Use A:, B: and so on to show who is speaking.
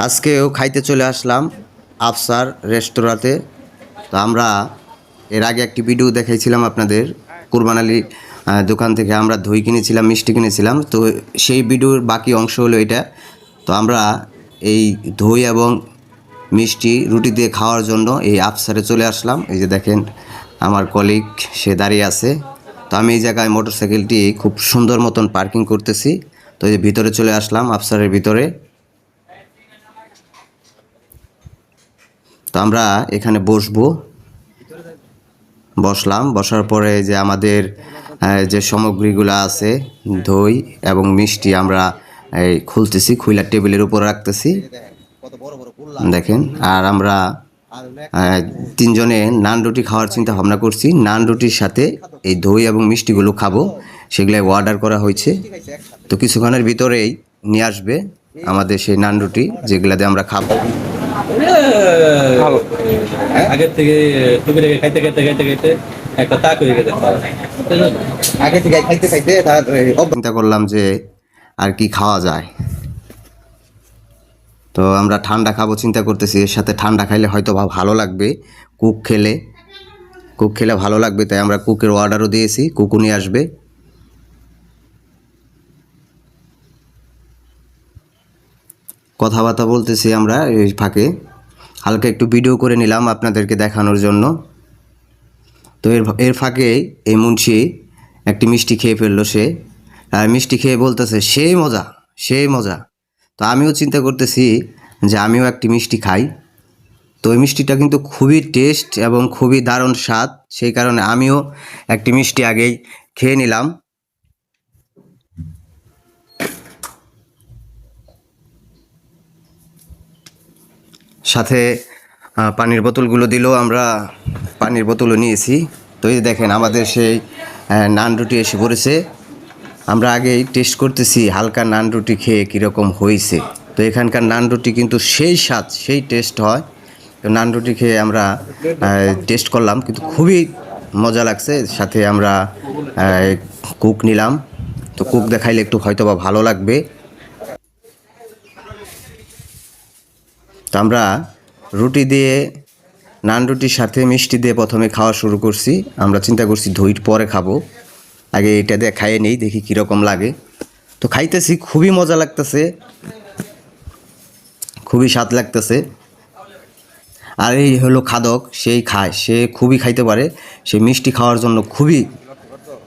A: আজকেও খাইতে চলে আসলাম আফসার রেস্তোরাঁতে। তো আমরা এর আগে একটি ভিডিও দেখাইছিলাম আপনাদের, কুরবান আলী দোকান থেকে আমরা দই কিনেছিলাম, মিষ্টি কিনেছিলাম। তো সেই ভিডিওর বাকি অংশ হলো এটা। তো আমরা এই দই এবং মিষ্টি রুটি দিয়ে খাওয়ার জন্য এই আফসারে চলে আসলাম। এই যে দেখেন আমার কলিগ সে দাঁড়িয়ে আছে। তো আমি এই জায়গায় মোটরসাইকেলটি খুব সুন্দর মতন পার্কিং করতেছি। তো এই যে ভিতরে চলে আসলাম আফসারের ভিতরে। তো আমরা এখানে বসলাম, বসার পরে যে আমাদের যে সামগ্রীগুলো আছে দই এবং মিষ্টি আমরা খুলতেছি, খুইলা টেবিলের উপর রাখতেছি দেখেন। আর আমরা তিনজনে নান রুটি খাওয়ার চিন্তা ভাবনা করছি। নান রুটির সাথে এই দই এবং মিষ্টিগুলো খাবো, সেগুলো অর্ডার করা হয়েছে। তো কিছুক্ষণের ভিতরেই নিয়ে আসবে আমাদের সেই নান রুটি, যেগুলা দিয়ে আমরা খাবো।
B: আগের থেকে খাইতে খাইতে খাইতে খাইতে একটা তাক হয়ে গেছে।
A: আগে থেকে খাইতে খাইতে তার চিন্তা করলাম যে আর কি খাওয়া যায়। তো আমরা ঠান্ডা খাবো চিন্তা করতেছি, এর সাথে ঠান্ডা খাইলে হয়তো ভালো লাগবে। কুক খেলে ভালো লাগবে, তাই আমরা কুকের অর্ডারও দিয়েছি, কুকও নিয়ে আসবে। কথাবার্তা বলতেছি আমরা, এই ফাঁকে হালকা একটু ভিডিও করে নিলাম আপনাদেরকে দেখানোর জন্য। তো এর ফাঁকে এই মুন্সি একটি মিষ্টি খেয়ে ফেললো। সে মিষ্টি খেয়ে বলতেছে সেই মজা। তো আমিও চিন্তা করতেছি যে আমিও একটি মিষ্টি খাই। তো ওই মিষ্টিটা কিন্তু খুবই টেস্ট এবং খুবই দারুণ স্বাদ, সেই কারণে আমিও একটি মিষ্টি আগেই খেয়ে নিলাম। সাথে পানির বোতলগুলো দিল, আমরা পানির বোতলও নিয়েছি। তো এই দেখেন আমাদের সেই নান রুটি এসে পড়েছে। আমরা আগেই টেস্ট করতেছি হালকা নান রুটি খেয়ে কীরকম হয়েছে। তো এখানকার নান রুটি কিন্তু সেই স্বাদ, সেই টেস্ট হয়। তো নান রুটি খেয়ে আমরা টেস্ট করলাম, কিন্তু খুবই মজা লাগছে। সাথে আমরা কুক নিলাম। তো কুক দেখাইলে একটু হয়তো বা ভালো লাগবে। তো আমরা রুটি দিয়ে, নান রুটির সাথে মিষ্টি দিয়ে প্রথমে খাওয়া শুরু করছি। আমরা চিন্তা করছি দইর পরে খাবো, আগে এটা দিয়ে খাইয়ে নেই, দেখি কীরকম লাগে। তো খাইতেছি, খুবই মজা লাগতেছে, খুবই স্বাদ লাগতেছে। আর এই হলো খাদক, সেই খায়, সে খুবই খাইতে পারে। সে মিষ্টি খাওয়ার জন্য খুবই